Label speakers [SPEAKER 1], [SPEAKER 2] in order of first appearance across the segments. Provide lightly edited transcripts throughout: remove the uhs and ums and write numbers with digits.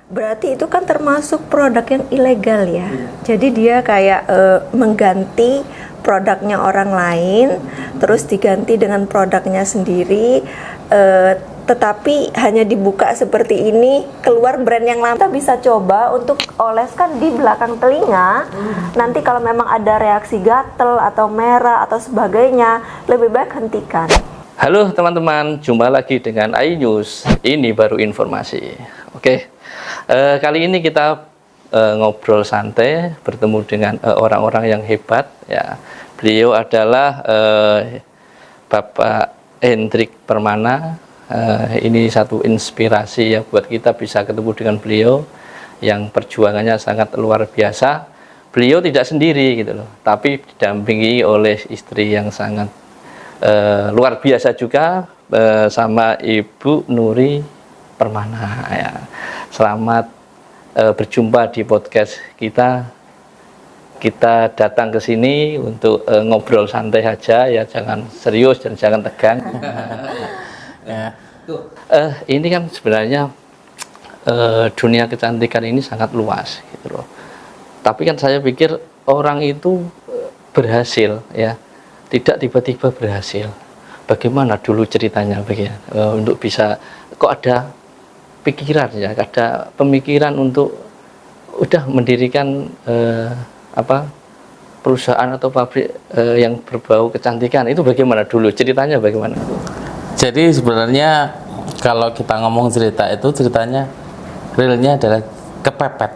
[SPEAKER 1] Berarti itu kan termasuk produk yang ilegal ya. Jadi dia kayak mengganti produknya orang lain, terus diganti dengan produknya sendiri. Tetapi hanya dibuka seperti ini, keluar brand yang lama. Kita bisa coba untuk oleskan di belakang telinga. Nanti kalau memang ada reaksi gatel atau merah atau sebagainya, lebih baik hentikan.
[SPEAKER 2] Halo teman-teman, jumpa lagi dengan iNews. Ini baru informasi. Oke, kali ini kita ngobrol santai, bertemu dengan orang-orang yang hebat. Ya, beliau adalah Bapak Hendrik Permana. Ini satu inspirasi ya buat kita bisa ketemu dengan beliau yang perjuangannya sangat luar biasa. Beliau tidak sendiri gitu loh, tapi didampingi oleh istri yang sangat luar biasa juga, sama Ibu Nuri Permana ya. Selamat berjumpa di podcast kita. Kita datang ke sini untuk ngobrol santai aja ya, jangan serius dan jangan tegang. Ya. Ini kan sebenarnya dunia kecantikan ini sangat luas gitu loh. Tapi kan saya pikir orang itu berhasil ya, tidak tiba-tiba berhasil. Bagaimana dulu ceritanya bagaimana untuk bisa kok ada pikiran ya, ada pemikiran untuk udah mendirikan perusahaan atau pabrik yang berbau kecantikan, itu bagaimana dulu ceritanya bagaimana?
[SPEAKER 3] Jadi sebenarnya kalau kita ngomong cerita itu, ceritanya realnya adalah kepepet.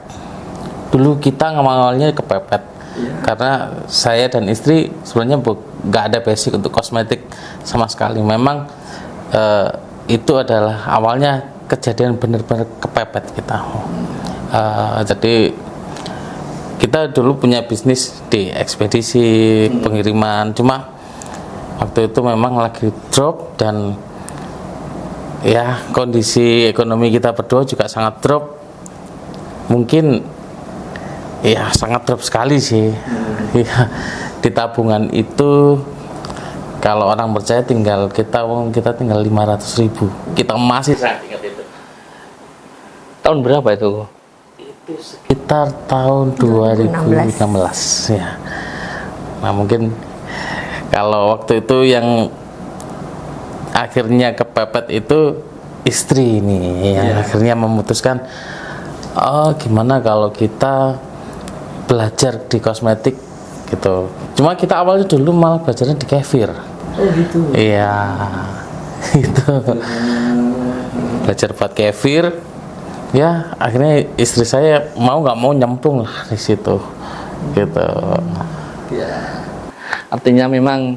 [SPEAKER 3] Dulu kita awalnya kepepet karena saya dan istri sebenarnya nggak ada basic untuk kosmetik sama sekali. Memang itu adalah awalnya kejadian benar-benar kepepet kita. Jadi kita dulu punya bisnis di ekspedisi pengiriman, cuma waktu itu memang lagi drop dan ya kondisi ekonomi kita berdua juga sangat drop, mungkin ya sangat drop sekali sih. Ya, di tabungan itu kalau orang percaya tinggal kita tinggal 500.000. Kita masih
[SPEAKER 2] Saya ingat itu. Tahun berapa itu?
[SPEAKER 3] Itu sekitar tahun 2016 ya. Nah mungkin kalau waktu itu yang akhirnya kepepet itu istri ini yang akhirnya memutuskan, oh gimana kalau kita belajar di kosmetik gitu. Cuma kita awalnya dulu malah belajarnya di kefir.
[SPEAKER 2] Oh gitu.
[SPEAKER 3] Iya. Itu. Belajar buat kefir. Ya, akhirnya istri saya mau nggak mau nyemplung lah di situ. Gitu.
[SPEAKER 2] Ya. Artinya memang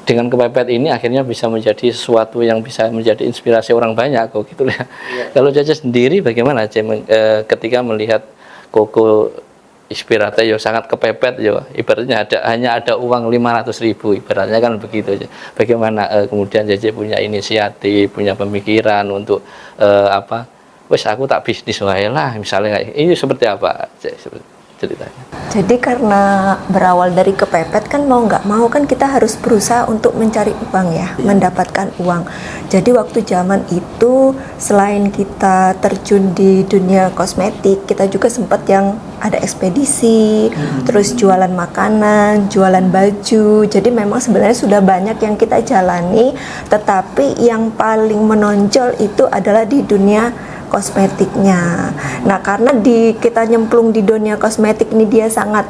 [SPEAKER 2] dengan kepepet ini akhirnya bisa menjadi sesuatu yang bisa menjadi inspirasi orang banyak kok gitu ya. Kalau Caca sendiri bagaimana ketika melihat Koko Inspirata yo sangat kepepet yo, ibaratnya hanya ada uang 500.000 ibaratnya kan begitu aja. Bagaimana kemudian Caca punya inisiatif, punya pemikiran untuk wes aku tak bisnis wae lah misalnya, ini seperti apa ceritanya?
[SPEAKER 1] Jadi karena berawal dari kepepet kan mau nggak mau kan kita harus berusaha untuk mencari uang ya, mendapatkan uang. Jadi waktu zaman itu selain kita terjun di dunia kosmetik, kita juga sempat yang ada ekspedisi, terus jualan makanan, jualan baju. Jadi memang sebenarnya sudah banyak yang kita jalani, tetapi yang paling menonjol itu adalah di dunia kosmetiknya. Nah karena kita nyemplung di dunia kosmetik ini dia sangat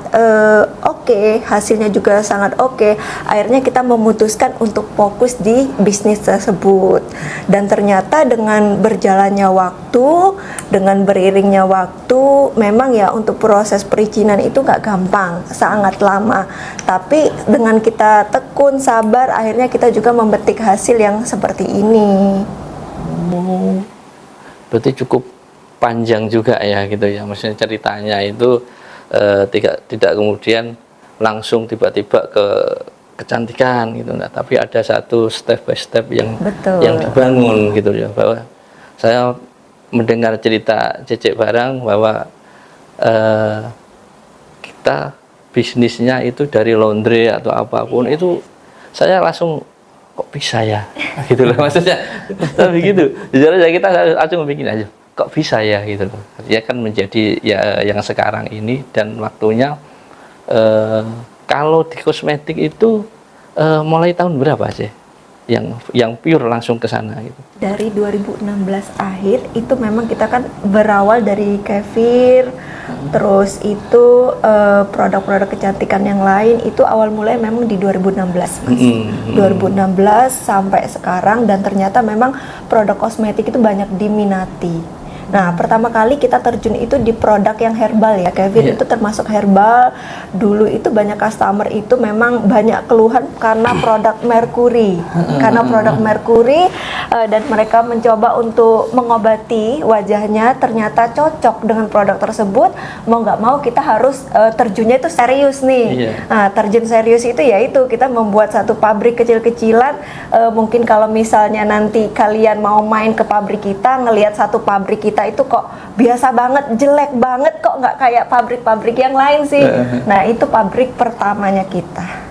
[SPEAKER 1] oke, hasilnya juga sangat oke. Akhirnya kita memutuskan untuk fokus di bisnis tersebut. Dan ternyata dengan berjalannya waktu, dengan beriringnya waktu, memang ya untuk proses perizinan itu nggak gampang, sangat lama. Tapi dengan kita tekun, sabar, akhirnya kita juga memetik hasil yang seperti ini.
[SPEAKER 2] Berarti cukup panjang juga ya gitu ya, maksudnya ceritanya itu tidak kemudian langsung tiba-tiba ke kecantikan gitu, nah, tapi ada satu step by step yang dibangun gitu ya. Bahwa saya mendengar cerita Cecek barang bahwa kita bisnisnya itu dari laundry atau apapun itu, saya langsung kok bisa ya gitu loh maksudnya. Tapi gitu jujur aja kita langsung bikin aja kok bisa ya gitu loh. Ya kan menjadi ya yang sekarang ini, dan waktunya kalau di kosmetik itu mulai tahun berapa sih yang pure langsung ke sana gitu?
[SPEAKER 1] Dari 2016 akhir itu memang kita kan berawal dari kefir, terus itu produk-produk kecantikan yang lain itu awal mulai memang di 2016 Mas. 2016 sampai sekarang, dan ternyata memang produk kosmetik itu banyak diminati. Nah, pertama kali kita terjun itu di produk yang herbal ya, Kevin. Itu termasuk herbal. Dulu itu banyak customer itu memang banyak keluhan karena produk merkuri. Karena produk merkuri, dan mereka mencoba untuk mengobati wajahnya, ternyata cocok dengan produk tersebut. Mau nggak mau kita harus terjunnya itu serius nih. Nah, terjun serius itu yaitu kita membuat satu pabrik kecil-kecilan. Mungkin kalau misalnya nanti kalian mau main ke pabrik kita, ngelihat satu pabrik kita itu kok biasa banget, jelek banget, kok nggak kayak pabrik-pabrik yang lain sih. Nah, itu pabrik pertamanya kita.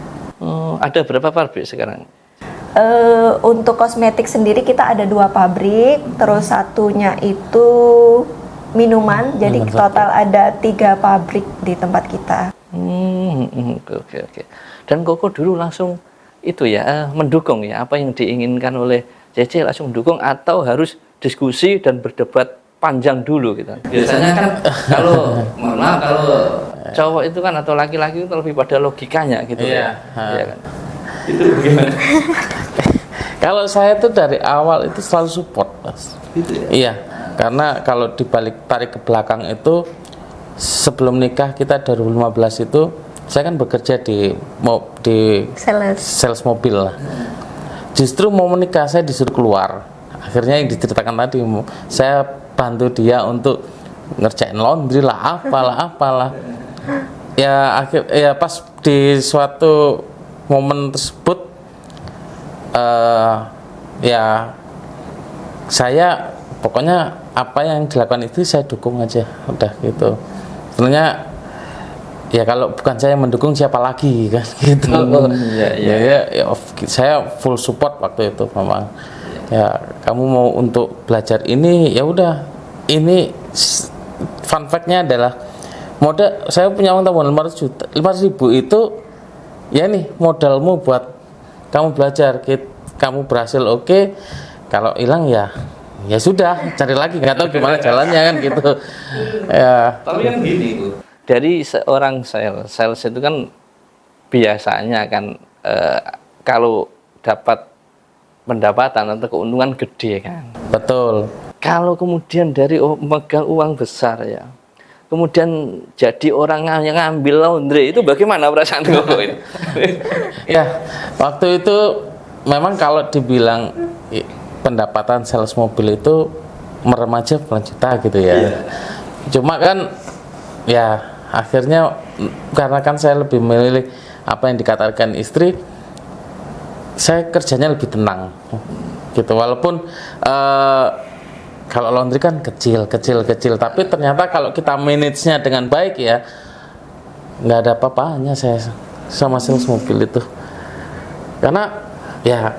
[SPEAKER 2] Ada berapa pabrik sekarang?
[SPEAKER 1] Untuk kosmetik sendiri kita ada 2 pabrik, terus satunya itu minuman, jadi total ada 3 pabrik di tempat kita.
[SPEAKER 2] Oke. Dan Koko dulu langsung itu ya mendukung ya apa yang diinginkan oleh Cece, langsung mendukung atau harus diskusi dan berdebat panjang dulu gitu. Biasanya kan kalau mohon maaf, kalau cowok itu kan atau laki-laki itu lebih pada logikanya gitu ya. Iya kan. Itu gimana?
[SPEAKER 3] Kalau saya tuh dari awal itu selalu support, Mas.
[SPEAKER 2] Gitu ya?
[SPEAKER 3] Iya, karena kalau dibalik tarik ke belakang itu sebelum nikah kita 2015 itu saya kan bekerja di sales mobil lah. Justru mau menikah saya disuruh keluar. Akhirnya yang diceritakan tadi, saya bantu dia untuk ngerjain laundry lah, apalah. Ya pas di suatu momen tersebut ya saya pokoknya apa yang dilakukan itu saya dukung aja, udah gitu. Sebenarnya ya kalau bukan saya mendukung siapa lagi kan gitu. Ya, saya full support waktu itu memang. Ya, kamu mau untuk belajar ini, ya udah. Ini fun fact-nya adalah modal saya punya uang tabungan 500 ribu itu ya nih modalmu buat kamu belajar. Kamu berhasil oke, kalau hilang ya sudah, cari lagi, nggak tahu gimana jalannya kan gitu. Ya.
[SPEAKER 2] Tapi kan gini Bu, dari seorang sales itu kan biasanya kan kalau dapat pendapatan atau keuntungan gede kan.
[SPEAKER 3] Betul.
[SPEAKER 2] Kalau kemudian dari megang uang besar ya, kemudian jadi orang yang ngambil laundry, itu bagaimana perasaan Koko ini?
[SPEAKER 3] Ya, waktu itu memang kalau dibilang pendapatan sales mobil itu meremaja puluhan juta gitu ya. Cuma kan ya akhirnya karena kan saya lebih memilih apa yang dikatakan istri, saya kerjanya lebih tenang gitu. Walaupun kalau laundry kan kecil, tapi ternyata kalau kita manage-nya dengan baik ya nggak ada apa-apanya saya sama sales mobil itu. Karena ya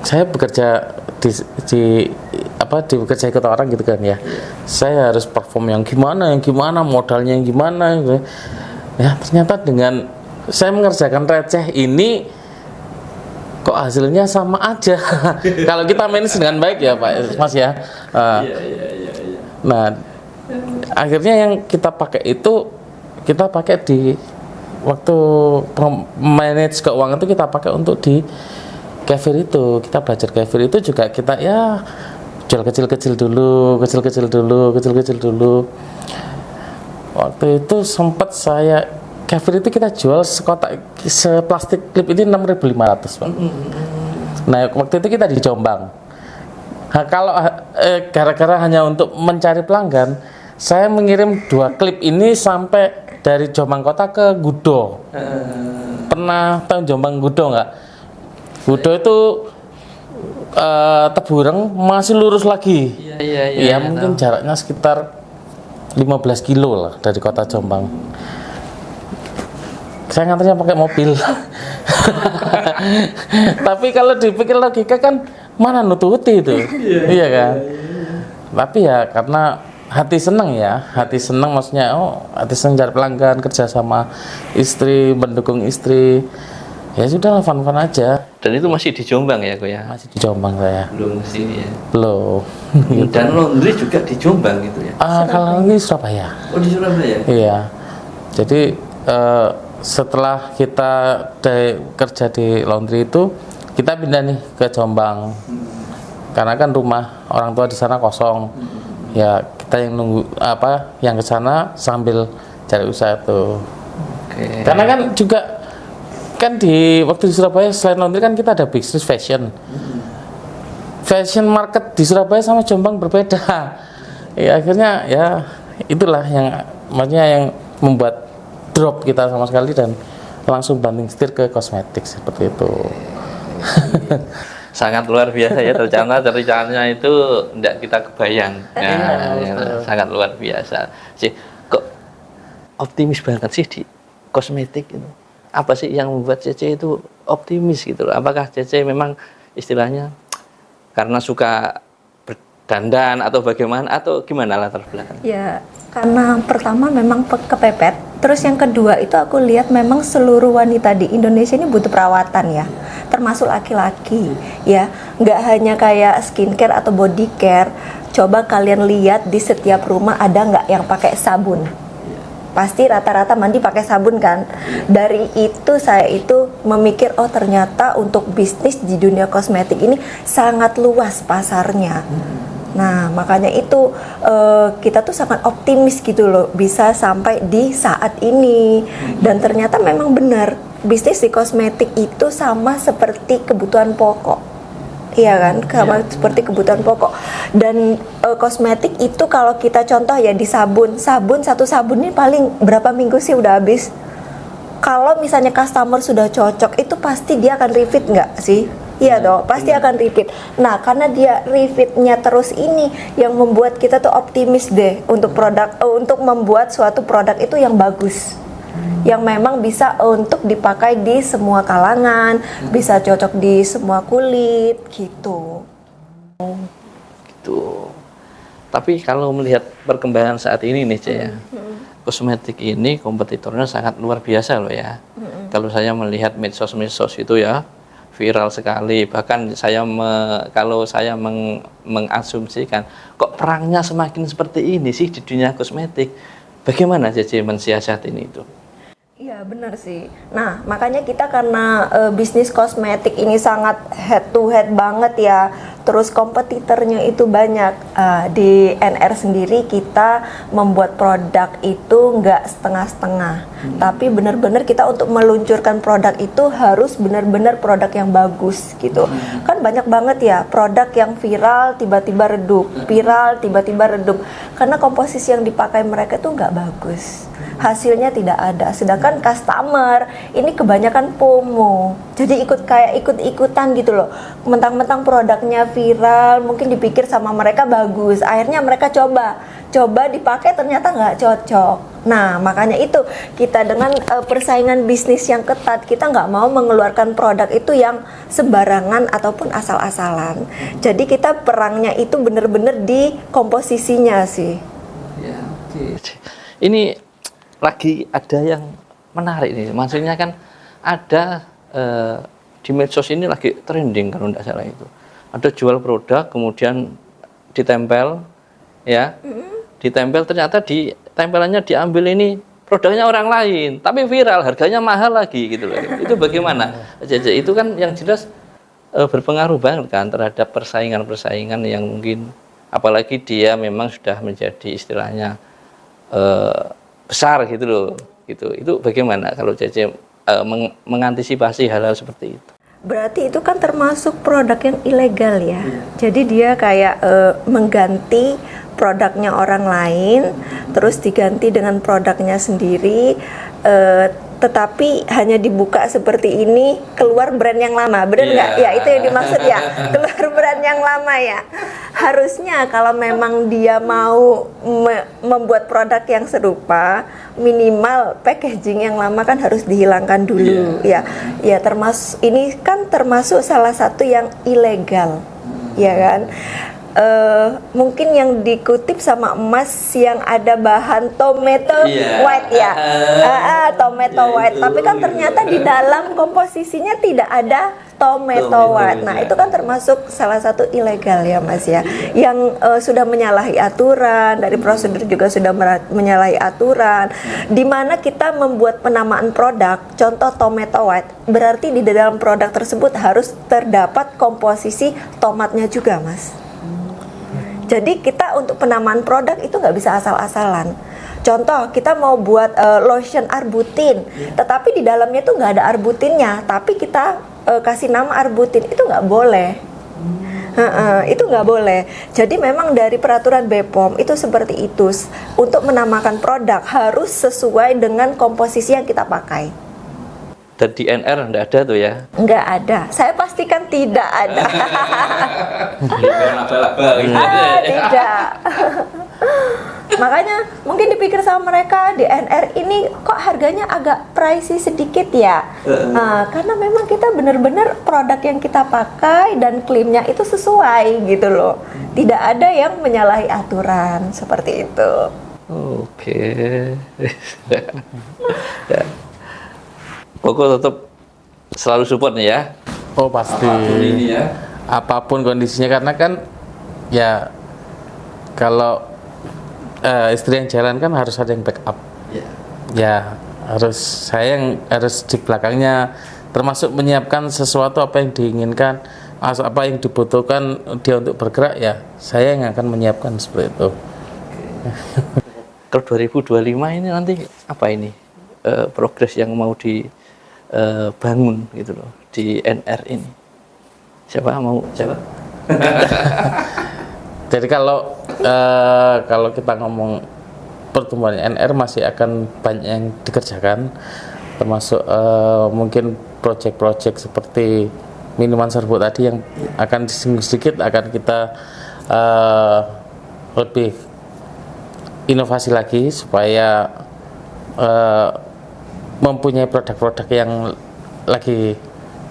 [SPEAKER 3] saya bekerja di bekerja ikut orang gitu kan ya. Saya harus perform yang gimana, modalnya yang gimana gitu. Ya ternyata dengan saya mengerjakan receh ini kok hasilnya sama aja. Kalau kita manage dengan baik ya Pak Mas ya. Nah, akhirnya yang kita pakai itu kita pakai di waktu manage keuangan itu kita pakai untuk di kefir itu. Kita belajar kefir itu juga kita ya jual kecil-kecil dulu. Waktu itu sempat saya kefir itu kita jual seplastik klip ini 6.500 Pak. Nah waktu itu kita di Jombang. Nah, kalau gara-gara hanya untuk mencari pelanggan, saya mengirim 2 klip ini sampai dari Jombang kota ke Gudo. Pernah tahu Jombang Gudo nggak? Gudo itu Tebureng masih lurus lagi. Iya mungkin jaraknya sekitar 15 kilo lah dari kota Jombang. Saya nganternya pakai mobil. Tapi kalau dipikir logika kan mana nututi itu, iya kan? Tapi ya karena hati seneng maksudnya, hati seneng cari pelanggan, kerja sama istri, mendukung istri, ya sudah fun-fun aja.
[SPEAKER 2] Dan itu masih di Jombang ya, Ko ya?
[SPEAKER 3] Masih di Jombang saya.
[SPEAKER 2] Belum ke sini ya?
[SPEAKER 3] Belum.
[SPEAKER 2] Dan laundry juga di Jombang gitu ya?
[SPEAKER 3] Kalau ini Surabaya.
[SPEAKER 2] Oh, di Surabaya?
[SPEAKER 3] Iya. Jadi setelah kita kerja di laundry itu, kita pindah nih ke Jombang. Karena kan rumah orang tua di sana kosong. Ya kita yang nunggu yang ke sana sambil cari usaha tuh.
[SPEAKER 2] Oke.
[SPEAKER 3] Karena kan juga kan di waktu di Surabaya selain laundry kan kita ada bisnis fashion. Fashion market di Surabaya sama Jombang berbeda. Ya akhirnya ya itulah yang maksudnya yang membuat drop kita sama sekali dan langsung banting setir ke kosmetik seperti itu.
[SPEAKER 2] Sangat luar biasa ya, ternyata ceritanya itu tidak kita kebayang. Sangat luar biasa sih. Kok optimis banget sih di kosmetik itu? Apa sih yang membuat Cece itu optimis gitu loh? Apakah Cece memang istilahnya karena suka berdandan atau bagaimana, atau gimana latar belakang?
[SPEAKER 1] Ya, karena pertama memang kepepet. Terus yang kedua itu aku lihat memang seluruh wanita di Indonesia ini butuh perawatan ya, termasuk laki-laki ya. Nggak hanya kayak skincare atau body care. Coba kalian lihat di setiap rumah ada nggak yang pakai sabun? Pasti rata-rata mandi pakai sabun kan. Dari itu saya itu memikir, oh ternyata untuk bisnis di dunia kosmetik ini sangat luas pasarnya. Nah makanya itu kita tuh sangat optimis gitu loh bisa sampai di saat ini. Dan ternyata memang benar, bisnis di kosmetik itu sama seperti kebutuhan pokok. Iya kan, seperti kebutuhan pokok. Dan kosmetik itu kalau kita contoh ya di sabun, satu sabun ini paling berapa minggu sih udah habis. Kalau misalnya customer sudah cocok, itu pasti dia akan repeat nggak sih? Iya dong, pasti akan repeat. Nah, karena dia repeatnya terus ini yang membuat kita tuh optimis deh untuk untuk membuat suatu produk itu yang bagus, yang memang bisa untuk dipakai di semua kalangan, bisa cocok di semua kulit gitu.
[SPEAKER 2] Gitu. Tapi kalau melihat perkembangan saat ini nih, Cek ya, kosmetik ini kompetitornya sangat luar biasa loh ya. Kalau saya melihat medsos itu ya viral sekali. Bahkan kalau saya mengasumsikan kok perangnya semakin seperti ini sih di dunia kosmetik. Bagaimana Cece mensiasati ini itu?
[SPEAKER 1] Iya benar sih. Nah makanya kita karena bisnis kosmetik ini sangat head to head banget ya. Terus kompetitornya itu banyak. Di NR sendiri kita membuat produk itu nggak setengah-setengah. Tapi benar-benar kita untuk meluncurkan produk itu harus benar-benar produk yang bagus gitu. Kan banyak banget ya produk yang viral tiba-tiba redup, viral tiba-tiba redup. Karena komposisi yang dipakai mereka itu nggak bagus. Hasilnya tidak ada. Sedangkan customer ini kebanyakan FOMO. Jadi ikut-ikutan gitu loh. Mentang-mentang produknya viral, mungkin dipikir sama mereka bagus. Akhirnya mereka coba dipakai ternyata nggak cocok. Nah makanya itu kita dengan persaingan bisnis yang ketat, kita nggak mau mengeluarkan produk itu yang sembarangan ataupun asal-asalan. Jadi kita perangnya itu benar-benar di komposisinya sih.
[SPEAKER 2] Ya, oke. Ini lagi ada yang menarik nih, maksudnya kan ada di medsos ini lagi trending kalau tidak salah itu, ada jual produk kemudian ditempel ya, ditempel ternyata di tempelannya diambil ini produknya orang lain tapi viral, harganya mahal lagi gitu loh. Itu bagaimana? Jadi itu kan yang jelas berpengaruh banget kan terhadap persaingan yang mungkin, apalagi dia memang sudah menjadi istilahnya besar gitu loh, gitu. Itu bagaimana kalau Cece mengantisipasi hal-hal seperti itu?
[SPEAKER 1] Berarti itu kan termasuk produk yang ilegal ya. Jadi dia kayak mengganti produknya orang lain, terus diganti dengan produknya sendiri. Tetapi hanya dibuka seperti ini, keluar brand yang lama, benar nggak? Ya itu yang dimaksud ya, keluar brand yang lama ya. Harusnya kalau memang dia mau membuat produk yang serupa, minimal packaging yang lama kan harus dihilangkan dulu ya. Ini kan termasuk salah satu yang ilegal, ya kan? mungkin yang dikutip sama Emas yang ada bahan tomato
[SPEAKER 2] Iya.
[SPEAKER 1] white ya, tomato white. Tapi kan ternyata di dalam komposisinya tidak ada tomato white. Nah, itu kan termasuk salah satu ilegal ya Mas ya, yang sudah menyalahi aturan, dari prosedur juga sudah menyalahi aturan. Di mana kita membuat penamaan produk, contoh tomato white, berarti di dalam produk tersebut harus terdapat komposisi tomatnya juga Mas. Jadi kita untuk penamaan produk itu nggak bisa asal-asalan. Contoh, kita mau buat lotion arbutin, tetapi di dalamnya tuh nggak ada arbutinnya, tapi kita kasih nama arbutin, itu nggak boleh. Itu nggak boleh. Jadi memang dari peraturan BPOM itu seperti itu. Untuk menamakan produk harus sesuai dengan komposisi yang kita pakai.
[SPEAKER 2] Dan di NR nggak ada tuh ya?
[SPEAKER 1] Nggak ada. Saya pastikan tidak ada. Tidak. Makanya mungkin dipikir sama mereka di NR ini kok harganya agak pricey sedikit ya. Karena memang kita benar-benar produk yang kita pakai dan klaimnya itu sesuai gitu loh. Tidak ada yang menyalahi aturan seperti itu.
[SPEAKER 2] Oke. Ya. Pokok tetap selalu support nih ya.
[SPEAKER 3] Oh pasti.
[SPEAKER 2] Apapun ini ya.
[SPEAKER 3] Apapun kondisinya, karena kan ya kalau istri yang jalan kan harus ada yang backup.
[SPEAKER 2] Ya.
[SPEAKER 3] Ya harus, saya yang harus di belakangnya, termasuk menyiapkan sesuatu apa yang diinginkan, apa yang dibutuhkan dia untuk bergerak, ya saya yang akan menyiapkan seperti itu.
[SPEAKER 2] Kalau 2025 ini nanti apa ini progres yang mau dibangun gitu loh di NR ini? Siapa mau jawab?
[SPEAKER 3] Jadi kalau kita ngomong pertumbuhan NR masih akan banyak yang dikerjakan, termasuk mungkin proyek-proyek seperti minuman serbuk tadi yang akan disinggung sedikit, akan kita lebih inovasi lagi supaya mempunyai produk-produk yang lagi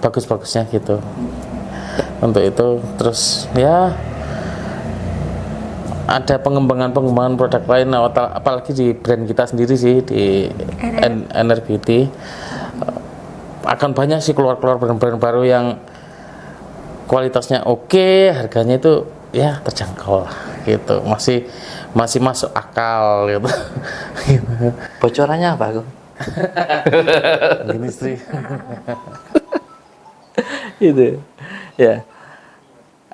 [SPEAKER 3] bagus-bagusnya gitu. Untuk itu terus ya ada pengembangan produk lain, apalagi di brand kita sendiri sih, di NR Beauty akan banyak sih keluar brand-brand baru yang kualitasnya oke, harganya itu ya terjangkau lah gitu, masih masuk akal gitu.
[SPEAKER 2] Bocorannya apa kok?
[SPEAKER 3] Gini sih.
[SPEAKER 2] Itu ya,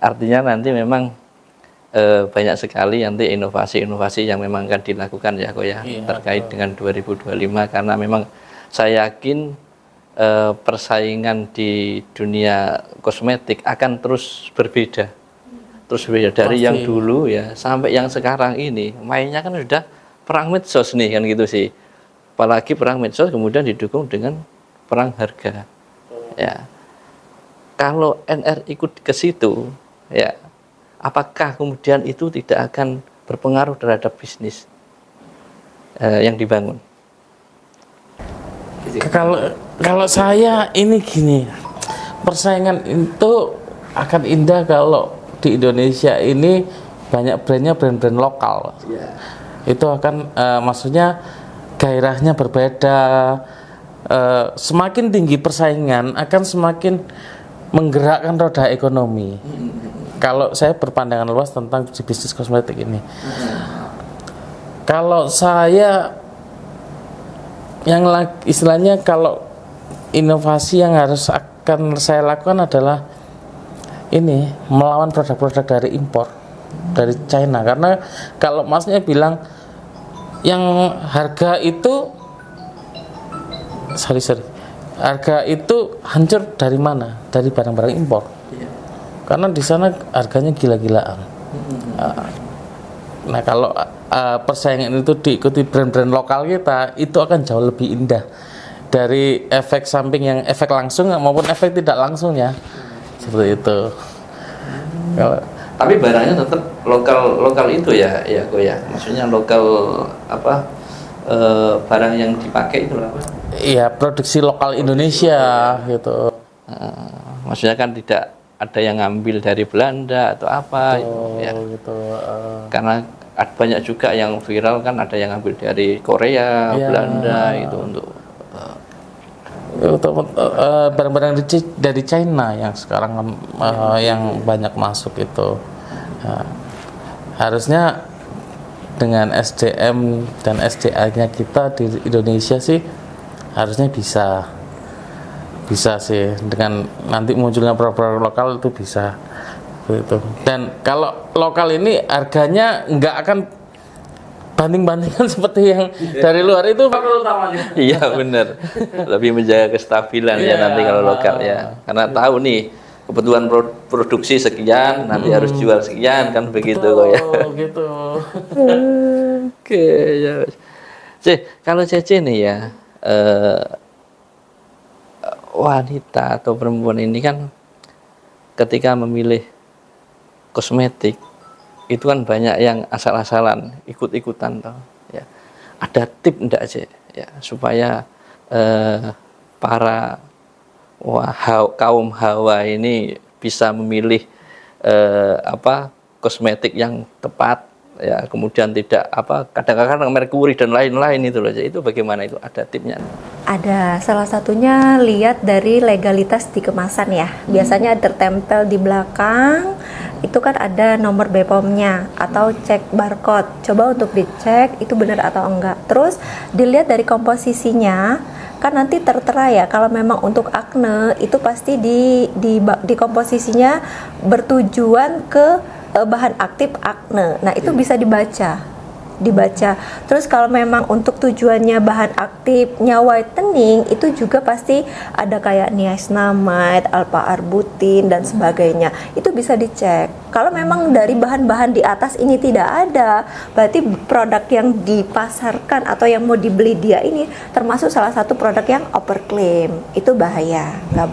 [SPEAKER 2] artinya nanti memang banyak sekali nanti inovasi-inovasi yang memang akan dilakukan ya kok ya,
[SPEAKER 3] iya,
[SPEAKER 2] terkait dengan 2025, karena memang saya yakin persaingan di dunia kosmetik akan terus berbeda dari
[SPEAKER 3] Pasti.
[SPEAKER 2] yang dulu ya sampai yang sekarang ini. Mainnya kan sudah perang medsos nih kan gitu sih, apalagi perang medsos kemudian didukung dengan perang harga ya. Kalau NR ikut ke situ ya, apakah kemudian itu tidak akan berpengaruh terhadap bisnis yang dibangun?
[SPEAKER 3] Kalau saya ini gini, persaingan itu akan indah kalau di Indonesia ini banyak brand-brand lokal.
[SPEAKER 2] Ya.
[SPEAKER 3] Itu akan maksudnya gairahnya berbeda. Semakin tinggi persaingan akan semakin menggerakkan roda ekonomi. Kalau saya berpandangan luas tentang bisnis kosmetik ini. Kalau saya yang istilahnya, kalau inovasi yang akan saya lakukan adalah ini, melawan produk-produk dari impor dari China. Karena kalau masnya bilang yang harga itu harga itu hancur dari mana? Dari barang-barang impor. Karena di sana harganya gila-gilaan. Nah, kalau persaingan itu diikuti brand-brand lokal kita, itu akan jauh lebih indah dari efek samping yang efek langsung maupun efek tidak langsung ya. Seperti itu.
[SPEAKER 2] Tapi barangnya tetap lokal itu ya kok ya. Maksudnya lokal apa, barang yang dipakai itu apa?
[SPEAKER 3] Iya, produksi lokal Indonesia gitu.
[SPEAKER 2] Maksudnya kan tidak ada yang ngambil dari Belanda atau apa ya.
[SPEAKER 3] gitu.
[SPEAKER 2] Karena banyak juga yang viral kan, ada yang ngambil dari Korea,
[SPEAKER 3] Iya.
[SPEAKER 2] Belanda itu untuk
[SPEAKER 3] Barang-barang dari China yang sekarang yang banyak masuk itu. Ya, harusnya dengan SDM dan SDA-nya kita di Indonesia sih harusnya bisa sih, dengan nanti munculnya produk lokal itu bisa gitu. Dan kalau lokal ini harganya nggak akan banding-bandingan seperti yang dari luar, itu faktor utamanya.
[SPEAKER 2] iya benar, lebih menjaga kestabilan ya nanti kalau lokal ya, karena tahu nih kebutuhan produksi sekian, nanti harus jual sekian kan begitu kok ya.
[SPEAKER 3] Gitu.
[SPEAKER 2] Oke ya. Kalau Cece nih ya, wanita atau perempuan ini kan ketika memilih kosmetik itu kan banyak yang asal-asalan, ikut-ikutan toh ya. Ada tip enggak sih ya supaya para kaum hawa ini bisa memilih kosmetik yang tepat ya, kemudian tidak kadang-kadang merkuri dan lain-lain itu loh. Itu bagaimana, itu ada tipnya?
[SPEAKER 1] Ada, salah satunya lihat dari legalitas di kemasan ya. Biasanya tertempel di belakang itu kan ada nomor BPOM-nya atau cek barcode. Coba untuk dicek itu benar atau enggak. Terus dilihat dari komposisinya, kan nanti tertera ya kalau memang untuk akne itu pasti di komposisinya bertujuan ke bahan aktif akne. Nah, itu bisa dibaca. Terus kalau memang untuk tujuannya bahan aktifnya whitening, itu juga pasti ada kayak niacinamide, alpha-arbutin dan sebagainya. Itu bisa dicek. Kalau memang dari bahan-bahan di atas ini tidak ada, berarti produk yang dipasarkan atau yang mau dibeli dia ini termasuk salah satu produk yang overclaim. Itu bahaya, nggak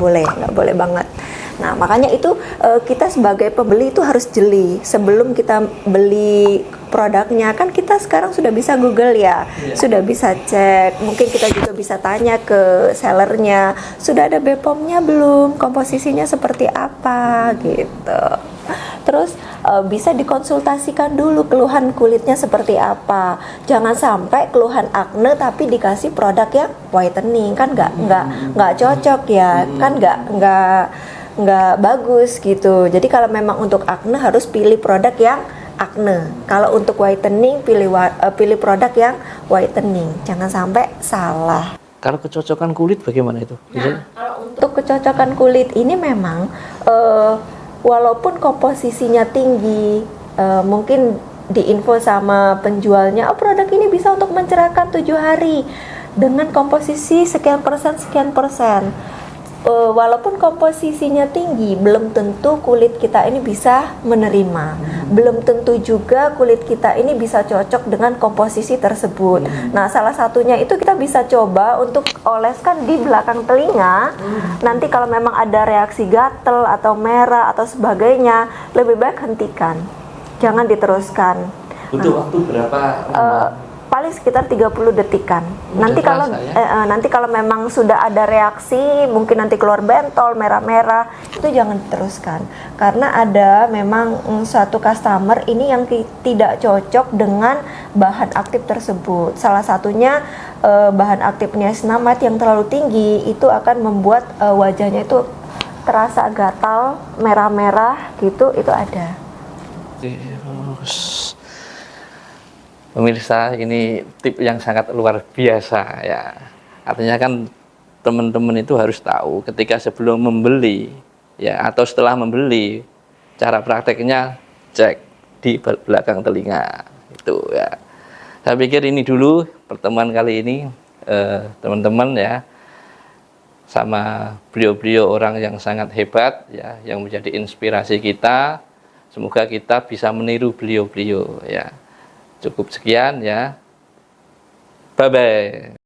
[SPEAKER 1] boleh banget. Nah, makanya itu kita sebagai pembeli itu harus jeli sebelum kita beli produknya. Kan kita sekarang sudah bisa Google ya, sudah bisa cek. Mungkin kita juga bisa tanya ke sellernya, sudah ada BPOM-nya belum, komposisinya seperti apa gitu. Terus bisa dikonsultasikan dulu keluhan kulitnya seperti apa. Jangan sampai keluhan akne tapi dikasih produk yang whitening, kan nggak cocok ya, kan nggak bagus gitu. Jadi kalau memang untuk akne harus pilih produk yang akne. Kalau untuk whitening pilih produk yang whitening. Jangan sampai salah.
[SPEAKER 2] Kalau kecocokan kulit bagaimana itu?
[SPEAKER 1] Nah, kalau untuk kecocokan kulit ini memang walaupun komposisinya tinggi, mungkin diinfo sama penjualnya, oh produk ini bisa untuk mencerahkan 7 hari dengan komposisi sekian persen. Walaupun komposisinya tinggi, belum tentu kulit kita ini bisa menerima. Belum tentu juga kulit kita ini bisa cocok dengan komposisi tersebut. Nah, salah satunya itu kita bisa coba untuk oleskan di belakang telinga. Nanti kalau memang ada reaksi gatel atau merah atau sebagainya, lebih baik hentikan. Jangan diteruskan.
[SPEAKER 2] Butuh waktu berapa?
[SPEAKER 1] Paling sekitar 30 detikan. Nanti kalau memang sudah ada reaksi, mungkin nanti keluar bentol, merah-merah, itu jangan diteruskan. Karena ada memang suatu customer ini yang tidak cocok dengan bahan aktif tersebut. Salah satunya bahan aktif niacinamide yang terlalu tinggi itu akan membuat wajahnya itu terasa gatal, merah-merah gitu, itu ada.
[SPEAKER 2] Pemirsa, ini tip yang sangat luar biasa ya. Artinya kan teman-teman itu harus tahu ketika sebelum membeli ya atau setelah membeli, cara prakteknya cek di belakang telinga itu ya. Saya pikir ini dulu pertemuan kali ini teman-teman ya, sama beliau-beliau orang yang sangat hebat ya, yang menjadi inspirasi kita. Semoga kita bisa meniru beliau-beliau ya. Cukup sekian ya. Bye-bye.